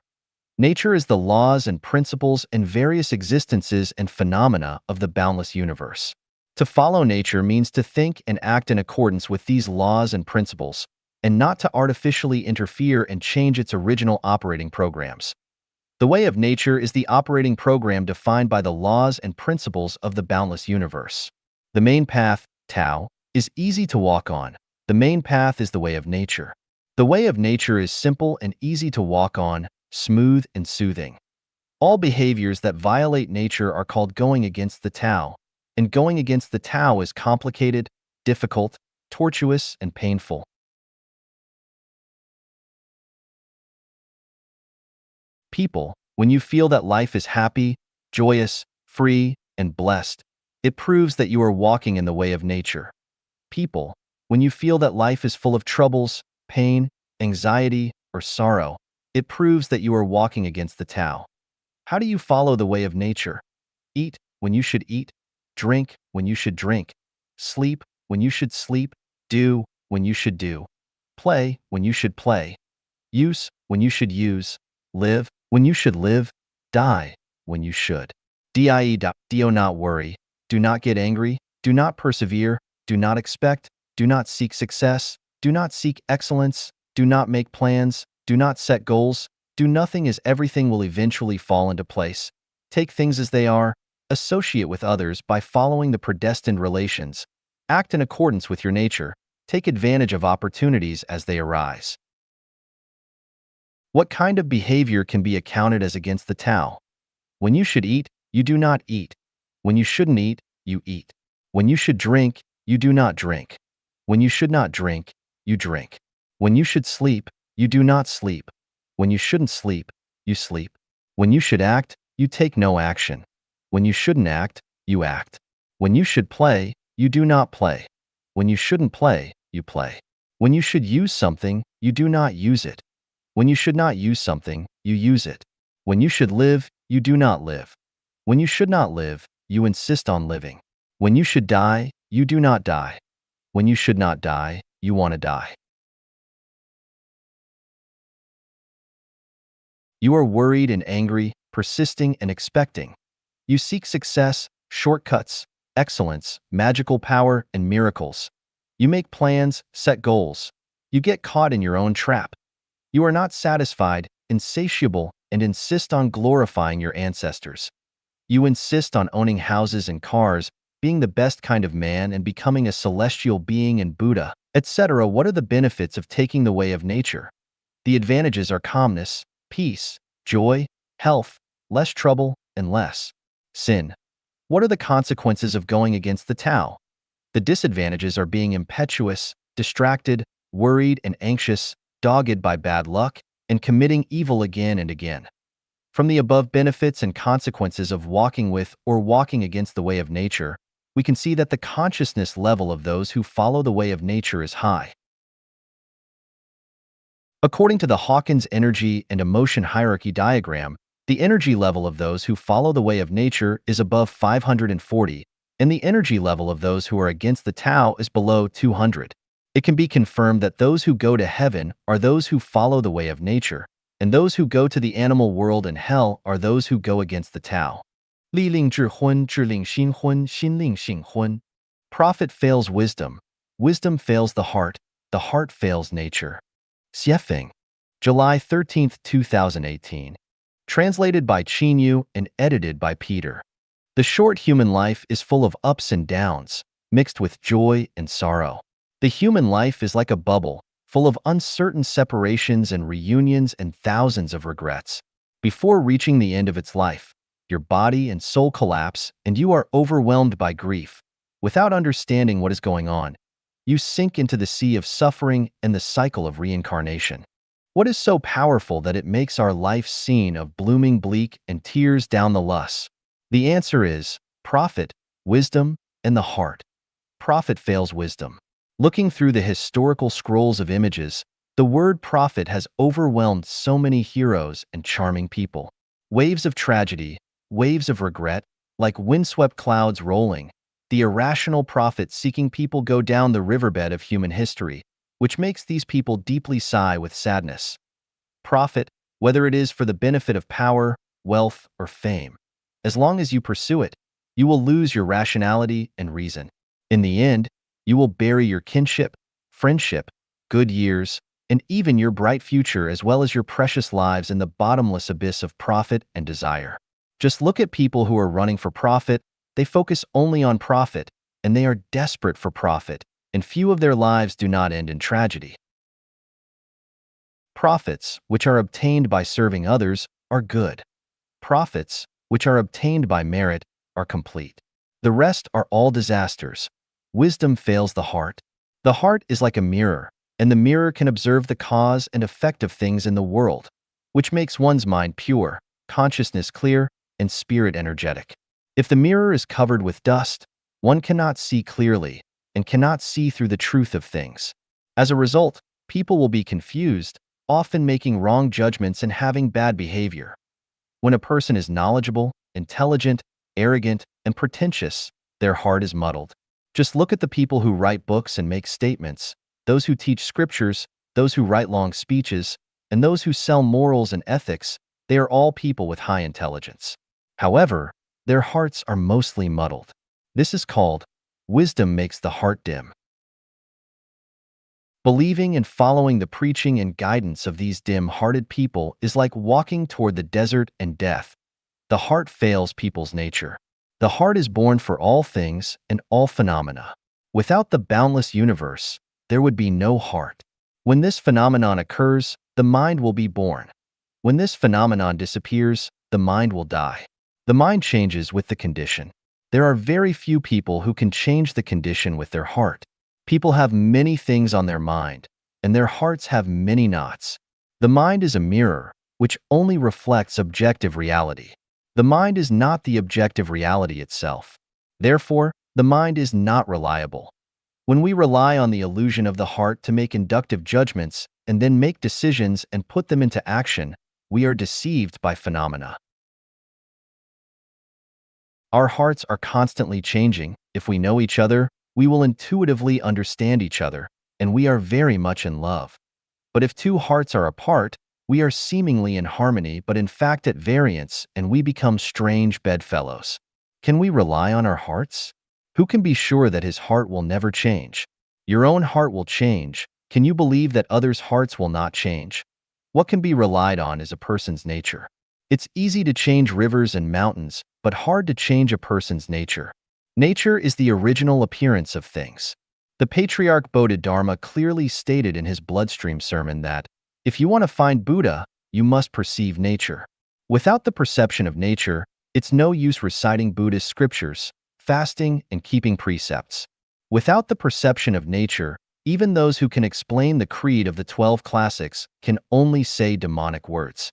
Nature is the laws and principles and various existences and phenomena of the boundless universe. To follow nature means to think and act in accordance with these laws and principles, and not to artificially interfere and change its original operating programs. The way of nature is the operating program defined by the laws and principles of the boundless universe. The main path, Tao, is easy to walk on. The main path is the way of nature. The way of nature is simple and easy to walk on, smooth and soothing. All behaviors that violate nature are called going against the Tao, and going against the Tao is complicated, difficult, tortuous, and painful. People, when you feel that life is happy, joyous, free, and blessed, it proves that you are walking in the way of nature. People, when you feel that life is full of troubles, pain, anxiety, or sorrow, it proves that you are walking against the Tao. How do you follow the way of nature? Eat when you should eat, drink when you should drink, sleep when you should sleep, do when you should do, play when you should play, use when you should use, live when you should live, die when you should. Do not worry, do not get angry, do not persevere, do not expect, do not seek success, do not seek excellence, do not make plans, do not set goals, do nothing, as everything will eventually fall into place. Take things as they are, associate with others by following the predestined relations, act in accordance with your nature, take advantage of opportunities as they arise. What kind of behavior can be accounted as against the Tao? When you should eat, you do not eat. When you shouldn't eat, you eat. When you should drink, you do not drink. When you should not drink, you drink. When you should sleep, you do not sleep. When you shouldn't sleep, you sleep. When you should act, you take no action. When you shouldn't act, you act. When you should play, you do not play. When you shouldn't play, you play. When you should use something, you do not use it. When you should not use something, you use it. When you should live, you do not live. When you should not live, you insist on living. When you should die, you do not die. When you should not die, you want to die. You are worried and angry, persisting and expecting. You seek success, shortcuts, excellence, magical power, and miracles. You make plans, set goals. You get caught in your own trap. You are not satisfied, insatiable, and insist on glorifying your ancestors. You insist on owning houses and cars, being the best kind of man, and becoming a celestial being and Buddha, etc. What are the benefits of taking the way of nature? The advantages are calmness, peace, joy, health, less trouble, and less sin. What are the consequences of going against the Tao? The disadvantages are being impetuous, distracted, worried and anxious, dogged by bad luck, and committing evil again and again. From the above benefits and consequences of walking with or walking against the way of nature, we can see that the consciousness level of those who follow the way of nature is high. According to the Hawkins energy and emotion hierarchy diagram, the energy level of those who follow the way of nature is above 540, and the energy level of those who are against the Tao is below 200. It can be confirmed that those who go to heaven are those who follow the way of nature, and those who go to the animal world and hell are those who go against the Tao. 力令智昏，智令心昏，心令性昏. Profit fails wisdom. Wisdom fails the heart fails nature. Xiefeng. July 13, 2018. Translated by Qin Yu and edited by Peter. The short human life is full of ups and downs, mixed with joy and sorrow. The human life is like a bubble, full of uncertain separations and reunions and thousands of regrets. Before reaching the end of its life, your body and soul collapse and you are overwhelmed by grief. Without understanding what is going on, you sink into the sea of suffering and the cycle of reincarnation. What is so powerful that it makes our life scene of blooming bleak and tears down the lus? The answer is profit, wisdom, and the heart. Profit fails wisdom. Looking through the historical scrolls of images, the word profit has overwhelmed so many heroes and charming people. Waves of tragedy, waves of regret, like windswept clouds rolling, the irrational profit-seeking people go down the riverbed of human history, which makes these people deeply sigh with sadness. Profit, whether it is for the benefit of power, wealth, or fame, as long as you pursue it, you will lose your rationality and reason. In the end, you will bury your kinship, friendship, good years, and even your bright future as well as your precious lives in the bottomless abyss of profit and desire. Just look at people who are running for profit. They focus only on profit, and they are desperate for profit, and few of their lives do not end in tragedy. Profits, which are obtained by serving others, are good. Profits, which are obtained by merit, are complete. The rest are all disasters. Wisdom fails the heart. The heart is like a mirror, and the mirror can observe the cause and effect of things in the world. which makes one's mind pure, consciousness clear, and spirit energetic. If the mirror is covered with dust, one cannot see clearly and cannot see through the truth of things. As a result, people will be confused, often making wrong judgments and having bad behavior. When a person is knowledgeable, intelligent, arrogant, and pretentious, their heart is muddled. Just look at the people who write books and make statements, those who teach scriptures, those who write long speeches, and those who sell morals and ethics. They are all people with high intelligence. However, their hearts are mostly muddled. This is called wisdom makes the heart dim. Believing and following the preaching and guidance of these dim-hearted people is like walking toward the desert and death. The heart fails people's nature. The heart is born for all things and all phenomena. Without the boundless universe, there would be no heart. When this phenomenon occurs, the mind will be born. When this phenomenon disappears, the mind will die. The mind changes with the condition. There are very few people who can change the condition with their heart. People have many things on their mind, and their hearts have many knots. The mind is a mirror, which only reflects objective reality. The mind is not the objective reality itself. Therefore, the mind is not reliable. When we rely on the illusion of the heart to make inductive judgments and then make decisions and put them into action, we are deceived by phenomena. Our hearts are constantly changing. If we know each other, we will intuitively understand each other, and we are very much in love. But if two hearts are apart, we are seemingly in harmony but in fact at variance, and we become strange bedfellows. Can we rely on our hearts? Who can be sure that his heart will never change? Your own heart will change. Can you believe that others' hearts will not change? What can be relied on is a person's nature. It's easy to change rivers and mountains, but hard to change a person's nature. Nature is the original appearance of things. The Patriarch Bodhidharma clearly stated in his Bloodstream sermon that, if you want to find Buddha, you must perceive nature. Without the perception of nature, it's no use reciting Buddhist scriptures, fasting, and keeping precepts. Without the perception of nature, even those who can explain the creed of the 12 classics can only say demonic words.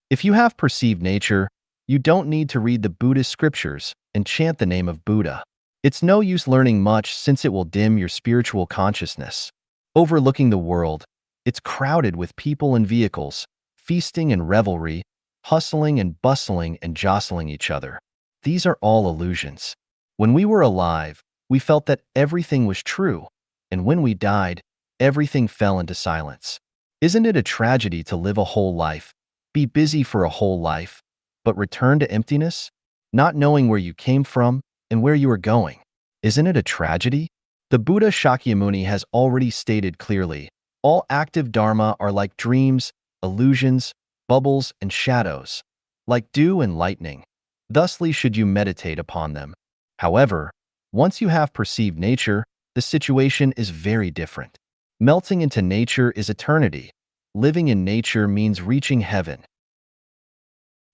If you have perceived nature, you don't need to read the Buddhist scriptures and chant the name of Buddha. It's no use learning much since it will dim your spiritual consciousness. Overlooking the world, it's crowded with people and vehicles, feasting and revelry, hustling and bustling and jostling each other. These are all illusions. When we were alive, we felt that everything was true, and when we died, everything fell into silence. Isn't it a tragedy to live a whole life, be busy for a whole life, but return to emptiness, not knowing where you came from and where you are going? Isn't it a tragedy? The Buddha Shakyamuni has already stated clearly, all active dharma are like dreams, illusions, bubbles, and shadows, like dew and lightning. Thusly should you meditate upon them. However, once you have perceived nature, the situation is very different. Melting into nature is eternity. Living in nature means reaching heaven.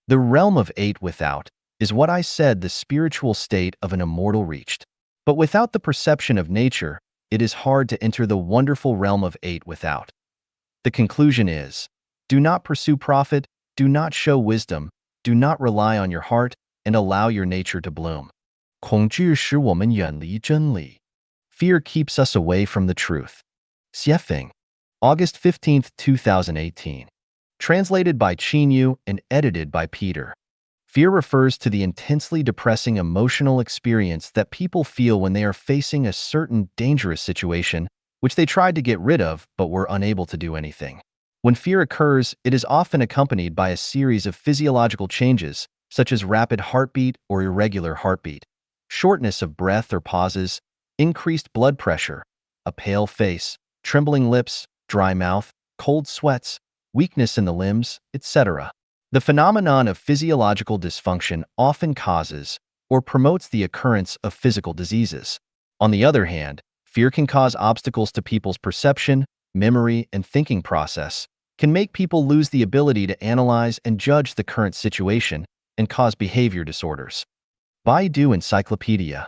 The realm of eight without is what I said the spiritual state of an immortal reached. But without the perception of nature, it is hard to enter the wonderful realm of eight without. The conclusion is, do not pursue profit, do not show wisdom, do not rely on your heart, and allow your nature to bloom. 恐惧使我们远离真理. Fear keeps us away from the truth. Xiefeng, August 15, 2018. Translated by Qin Yu and edited by Peter. Fear refers to the intensely depressing emotional experience that people feel when they are facing a certain dangerous situation, which they tried to get rid of but were unable to do anything. When fear occurs, it is often accompanied by a series of physiological changes, such as rapid heartbeat or irregular heartbeat, shortness of breath or pauses, increased blood pressure, a pale face, trembling lips, dry mouth, cold sweats, weakness in the limbs, etc. The phenomenon of physiological dysfunction often causes or promotes the occurrence of physical diseases. On the other hand, fear can cause obstacles to people's perception, memory, and thinking process, can make people lose the ability to analyze and judge the current situation, and cause behavior disorders. Baidu Encyclopedia.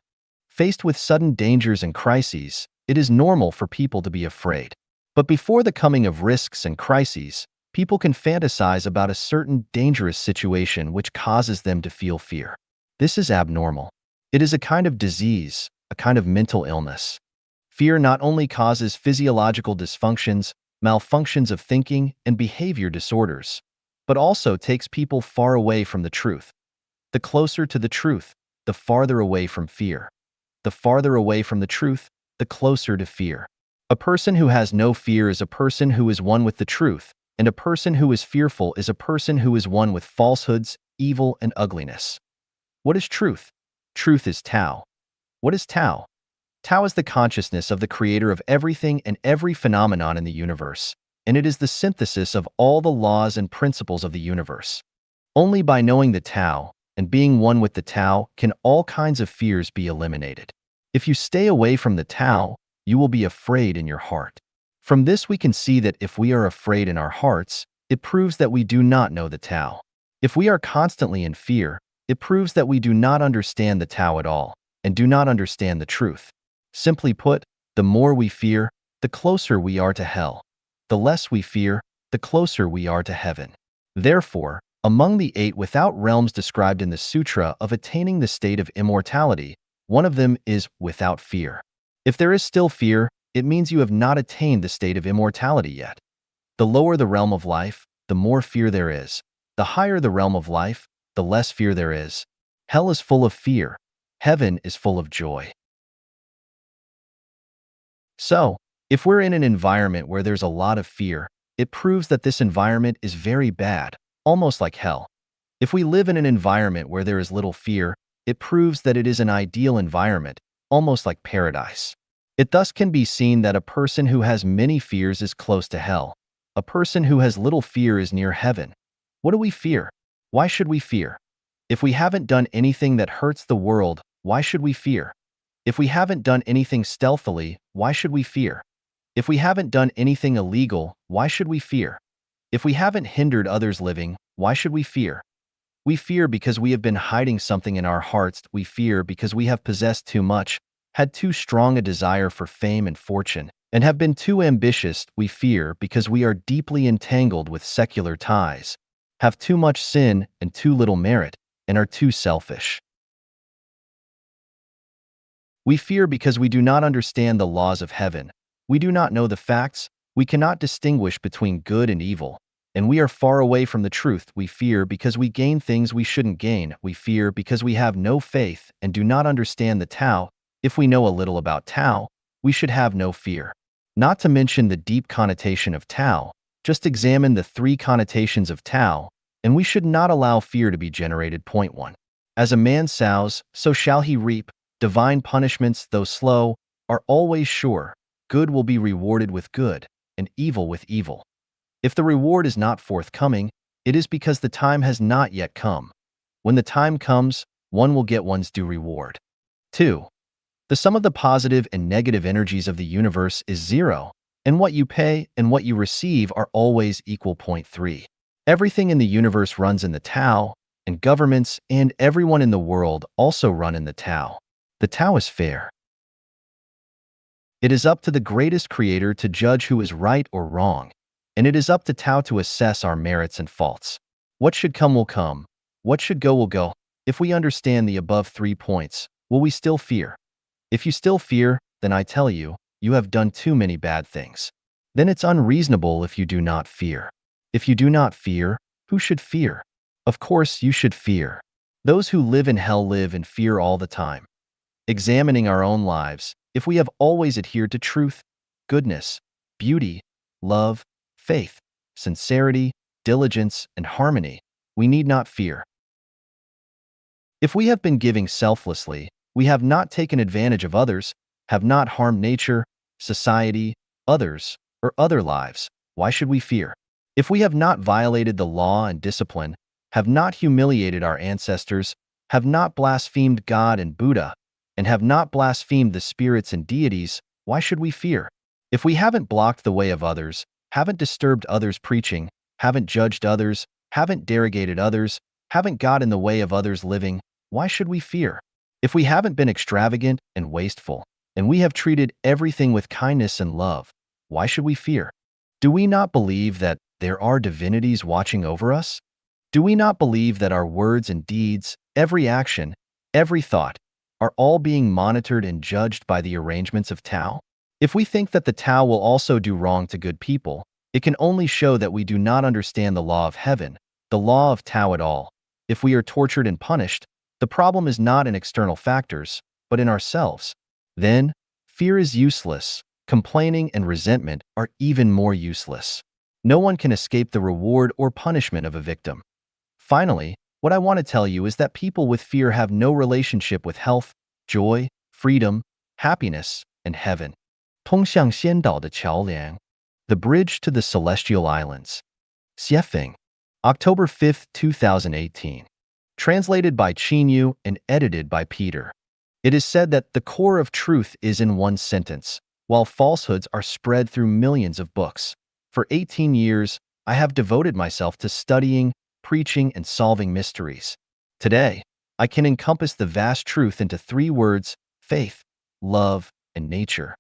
Faced with sudden dangers and crises, it is normal for people to be afraid. But before the coming of risks and crises, People can fantasize about a certain dangerous situation which causes them to feel fear. This is abnormal. It is a kind of disease, a kind of mental illness. Fear not only causes physiological dysfunctions, malfunctions of thinking, and behavior disorders, but also takes people far away from the truth. The closer to the truth, the farther away from fear. The farther away from the truth, the closer to fear. A person who has no fear is a person who is one with the truth, and a person who is fearful is a person who is one with falsehoods, evil, and ugliness. What is truth? Truth is Tao. What is Tao? Tao is the consciousness of the creator of everything and every phenomenon in the universe, and it is the synthesis of all the laws and principles of the universe. Only by knowing the Tao and being one with the Tao can all kinds of fears be eliminated. If you stay away from the Tao, you will be afraid in your heart. From this we can see that if we are afraid in our hearts, it proves that we do not know the Tao. If we are constantly in fear, it proves that we do not understand the Tao at all, and do not understand the truth. Simply put, the more we fear, the closer we are to hell. The less we fear, the closer we are to heaven. Therefore, among the 8 without realms described in the Sutra of attaining the state of immortality, one of them is without fear. If there is still fear, it means you have not attained the state of immortality yet. The lower the realm of life, the more fear there is. The higher the realm of life, the less fear there is. Hell is full of fear. Heaven is full of joy. So, if we're in an environment where there's a lot of fear, it proves that this environment is very bad, almost like hell. If we live in an environment where there is little fear, it proves that it is an ideal environment, almost like paradise. It thus can be seen that a person who has many fears is close to hell. A person who has little fear is near heaven. What do we fear? Why should we fear? If we haven't done anything that hurts the world, why should we fear? If we haven't done anything stealthily, why should we fear? If we haven't done anything illegal, why should we fear? If we haven't hindered others living, why should we fear? We fear because we have been hiding something in our hearts. We fear because we have possessed too much, had too strong a desire for fame and fortune, and have been too ambitious. We fear because we are deeply entangled with secular ties, have too much sin and too little merit, and are too selfish. We fear because we do not understand the laws of heaven. We do not know the facts. We cannot distinguish between good and evil, and we are far away from the truth. We fear because we gain things we shouldn't gain. We fear because we have no faith and do not understand the Tao. If we know a little about Tao, we should have no fear. Not to mention the deep connotation of Tao, just examine the 3 connotations of Tao, and we should not allow fear to be generated. Point 1. As a man sows, so shall he reap. Divine punishments, though slow, are always sure. Good will be rewarded with good, and evil with evil. If the reward is not forthcoming, it is because the time has not yet come. When the time comes, one will get one's due reward. 2. The sum of the positive and negative energies of the universe is 0, and what you pay and what you receive are always equal. Point 3. Everything in the universe runs in the Tao, and governments and everyone in the world also run in the Tao. The Tao is fair. It is up to the greatest creator to judge who is right or wrong, and it is up to Tao to assess our merits and faults. What should come will come. What should go will go. If we understand the above 3 points, will we still fear? If you still fear, then I tell you, you have done too many bad things. Then it's unreasonable if you do not fear. If you do not fear, who should fear? Of course, you should fear. Those who live in hell live in fear all the time. Examining our own lives, if we have always adhered to truth, goodness, beauty, love, faith, sincerity, diligence, and harmony, we need not fear. If we have been giving selflessly, we have not taken advantage of others, have not harmed nature, society, others, or other lives, why should we fear? If we have not violated the law and discipline, have not humiliated our ancestors, have not blasphemed God and Buddha, and have not blasphemed the spirits and deities, why should we fear? If we haven't blocked the way of others, haven't disturbed others' preaching, haven't judged others, haven't derogated others, haven't got in the way of others living, why should we fear? If we haven't been extravagant and wasteful, and we have treated everything with kindness and love, why should we fear? Do we not believe that there are divinities watching over us? Do we not believe that our words and deeds, every action, every thought, are all being monitored and judged by the arrangements of Tao? If we think that the Tao will also do wrong to good people, it can only show that we do not understand the law of heaven, the law of Tao at all. If we are tortured and punished, the problem is not in external factors, but in ourselves. Then, fear is useless. Complaining and resentment are even more useless. No one can escape the reward or punishment of a victim. Finally, what I want to tell you is that people with fear have no relationship with health, joy, freedom, happiness, and heaven. 通向仙岛的桥梁 The Bridge to the Celestial Islands. Xiefeng. October 5, 2018. Translated by Qinyu and edited by Peter. It is said that the core of truth is in one sentence, while falsehoods are spread through millions of books. For 18 years, I have devoted myself to studying, preaching, and solving mysteries. Today, I can encompass the vast truth into 3 words: faith, love, and nature.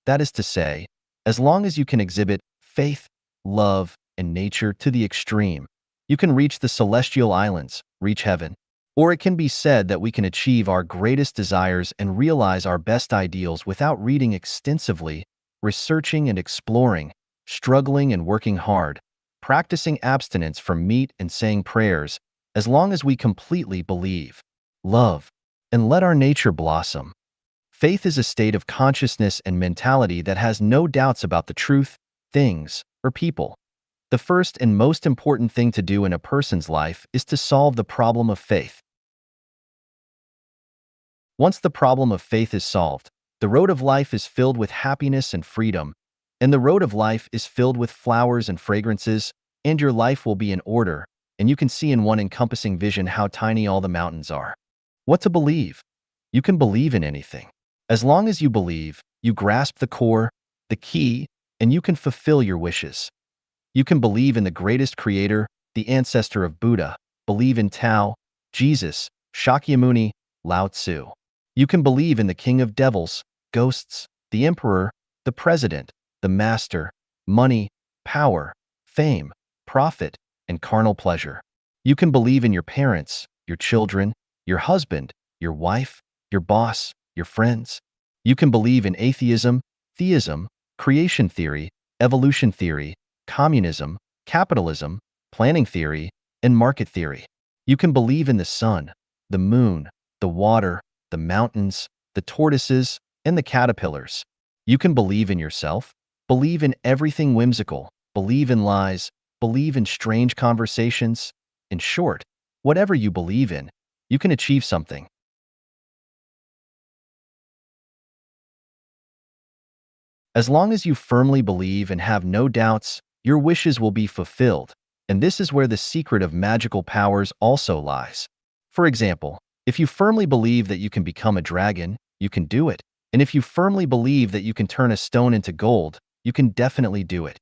That is to say, as long as you can exhibit faith, love, and nature to the extreme, you can reach the celestial islands, reach heaven. Or it can be said that we can achieve our greatest desires and realize our best ideals without reading extensively, researching and exploring, struggling and working hard, practicing abstinence from meat and saying prayers, as long as we completely believe, love, and let our nature blossom. Faith is a state of consciousness and mentality that has no doubts about the truth, things, or people. The first and most important thing to do in a person's life is to solve the problem of faith. Once the problem of faith is solved, the road of life is filled with happiness and freedom, and the road of life is filled with flowers and fragrances, and your life will be in order, and you can see in one encompassing vision how tiny all the mountains are. What to believe? You can believe in anything. As long as you believe, you grasp the core, the key, and you can fulfill your wishes. You can believe in the greatest creator, the ancestor of Buddha, believe in Tao, Jesus, Shakyamuni, Lao Tzu. You can believe in the king of devils, ghosts, the emperor, the president, the master, money, power, fame, profit, and carnal pleasure. You can believe in your parents, your children, your husband, your wife, your boss, your friends. You can believe in atheism, theism, creation theory, evolution theory, communism, capitalism, planning theory, and market theory. You can believe in the sun, the moon, the water, the mountains, the tortoises, and the caterpillars. You can believe in yourself, believe in everything whimsical, believe in lies, believe in strange conversations. In short, whatever you believe in, you can achieve something. As long as you firmly believe and have no doubts, your wishes will be fulfilled, and this is where the secret of magical powers also lies. For example, if you firmly believe that you can become a dragon, you can do it. And if you firmly believe that you can turn a stone into gold, you can definitely do it.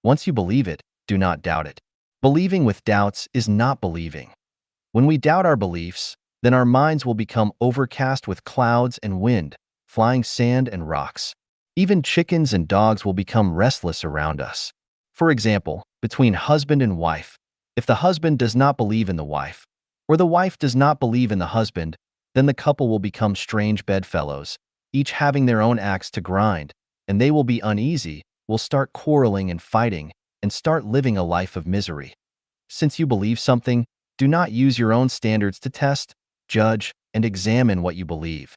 Once you believe it, do not doubt it. Believing with doubts is not believing. When we doubt our beliefs, then our minds will become overcast with clouds and wind, flying sand and rocks. Even chickens and dogs will become restless around us. For example, between husband and wife, if the husband does not believe in the wife, or the wife does not believe in the husband, then the couple will become strange bedfellows, each having their own axe to grind, and they will be uneasy, will start quarreling and fighting, and start living a life of misery. Since you believe something, do not use your own standards to test, judge, and examine what you believe.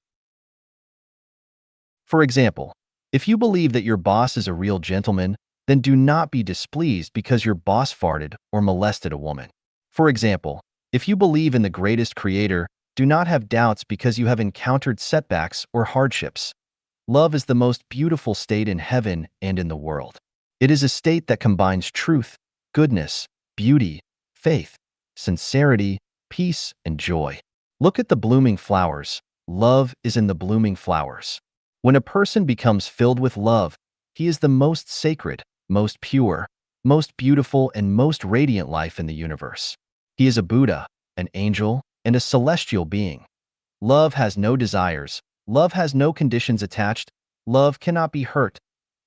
For example, if you believe that your boss is a real gentleman, then do not be displeased because your boss farted or molested a woman. For example, if you believe in the greatest creator, do not have doubts because you have encountered setbacks or hardships. Love is the most beautiful state in heaven and in the world. It is a state that combines truth, goodness, beauty, faith, sincerity, peace, and joy. Look at the blooming flowers. Love is in the blooming flowers. When a person becomes filled with love, he is the most sacred, most pure, most beautiful, and most radiant life in the universe. He is a Buddha, an angel, and a celestial being. Love has no desires. Love has no conditions attached. Love cannot be hurt.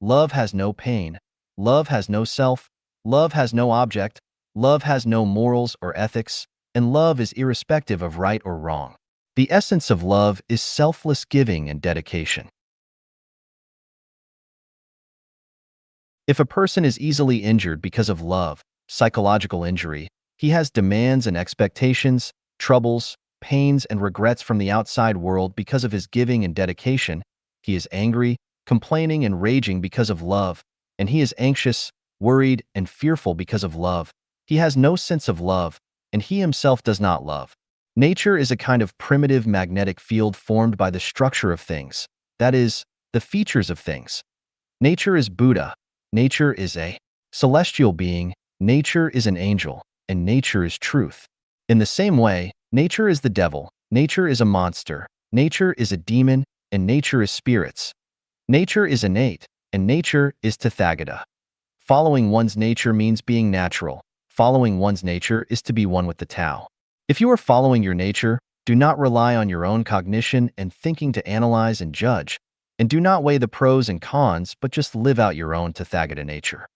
Love has no pain. Love has no self. Love has no object, love has no morals or ethics, and love is irrespective of right or wrong. The essence of love is selfless giving and dedication. If a person is easily injured because of love, psychological injury, he has demands and expectations, troubles, pains, and regrets from the outside world because of his giving and dedication. He is angry, complaining, and raging because of love, and he is anxious, worried, and fearful because of love. He has no sense of love, and he himself does not love. Nature is a kind of primitive magnetic field formed by the structure of things, that is, the features of things. Nature is Buddha. Nature is a celestial being, nature is an angel, and nature is truth. In the same way, nature is the devil, nature is a monster, nature is a demon, and nature is spirits. Nature is innate, and nature is Tathagata. Following one's nature means being natural. Following one's nature is to be one with the Tao. If you are following your nature, do not rely on your own cognition and thinking to analyze and judge, and do not weigh the pros and cons, but just live out your own Tathagata nature.